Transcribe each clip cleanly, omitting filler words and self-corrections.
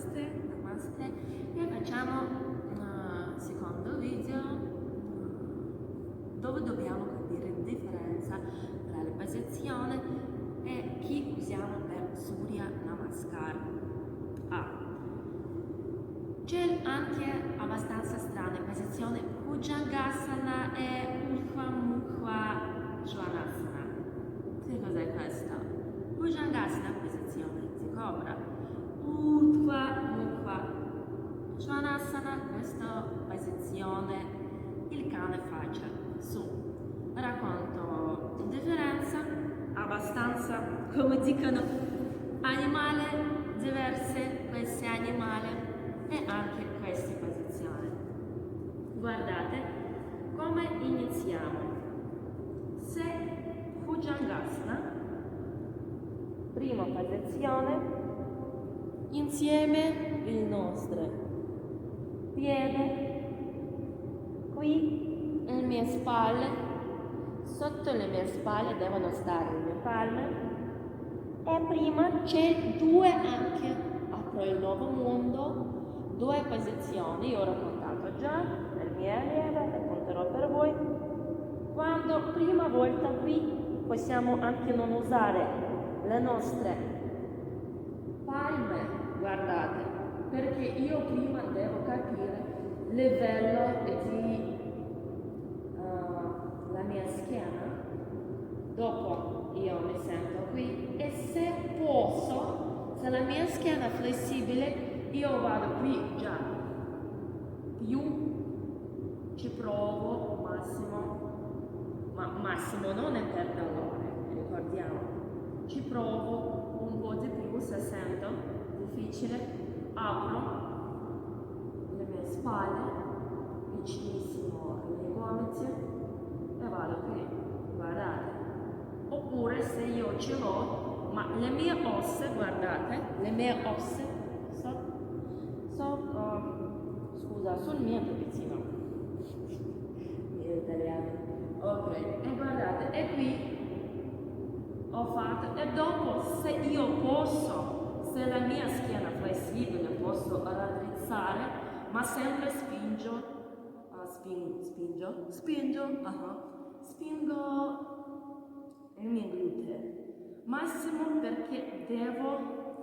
namaste e facciamo un secondo video dove dobbiamo capire la differenza tra la posizione e chi usiamo per Surya Namaskar. C'è anche abbastanza strana posizione Bhujangasana e Urdhva Mukha Svanasana. Che cos'è questo? Bhujangasana, posizione di cobra. Urdhva Mukha Svanasana, questa posizione il cane faccia su. Racconto la differenza, abbastanza, come dicono, animali diverse, questi animali e anche queste posizioni. Guardate come iniziamo. Se Bhujangasana, prima posizione, insieme il nostro piede, qui le mie spalle, sotto le mie spalle devono stare le mie palme e prima c'è due anche, apro il nuovo mondo, due posizioni, io ho raccontato già nel mio allievo, racconterò per voi. Quando prima volta qui possiamo anche non usare le nostre palme, guardate, perché io prima devo capire il livello di la mia schiena, dopo io mi sento qui e se posso, se la mia schiena è flessibile, io vado qui già, più ci provo massimo non è per dolore, ricordiamo, ci provo un po' di più se sento difficile, apro le mie spalle, vicinissimo ai miei gomiti e vado qui, guardate, oppure se io ce l'ho, ma le mie ossa, guardate, le mie ossa, scusa, sul mio pezzettino, italiano, ok, e guardate, e qui ho fatto, e dopo se io posso, se la mia schiena è flessibile, posso raddrizzare, ma sempre spingo i miei glutei, massimo perché devo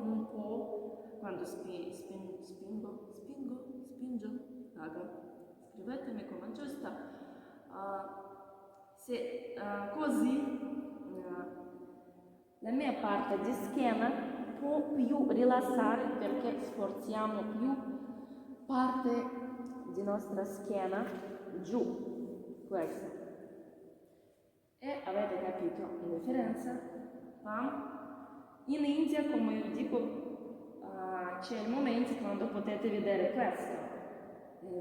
un po', quando spingo, raga, scrivetemi come giusta, se così la mia parte di schiena può più rilassare perché sforziamo più parte di nostra schiena giù, questo. E avete capito la differenza? In India, come io dico, c'è il momento quando potete vedere questo.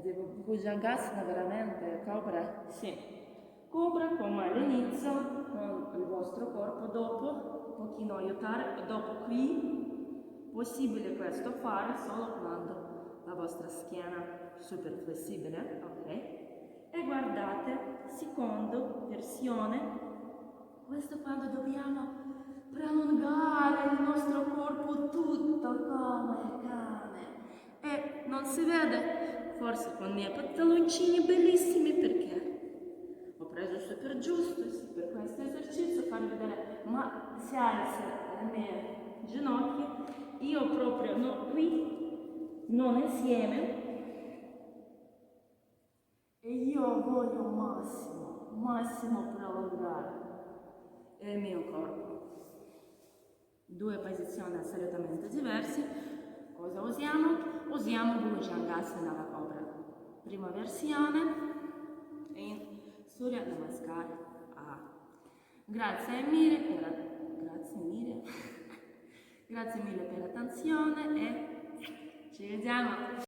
Dico, Bhujangasana veramente, cobra? Sì. Cobra come all'inizio, con il vostro corpo, dopo, un pochino aiutare, e dopo qui, possibile questo fare solo quando la vostra schiena è super flessibile, ok? E guardate, seconda versione, questo quando dobbiamo prolungare il nostro corpo tutto come cane e non si vede, forse con i miei pantaloncini bellissimi perché ho preso super giusto per questo esercizio, farvi vedere, ma si alza le mie ginocchia, io proprio qui, non insieme, e io voglio massimo prolungare il mio corpo. Due posizioni assolutamente diverse. Cosa usiamo? Usiamo Bhujangasana alla cobra. Prima versione in Surya Namaskar. Grazie mille per l'attenzione e ci vediamo.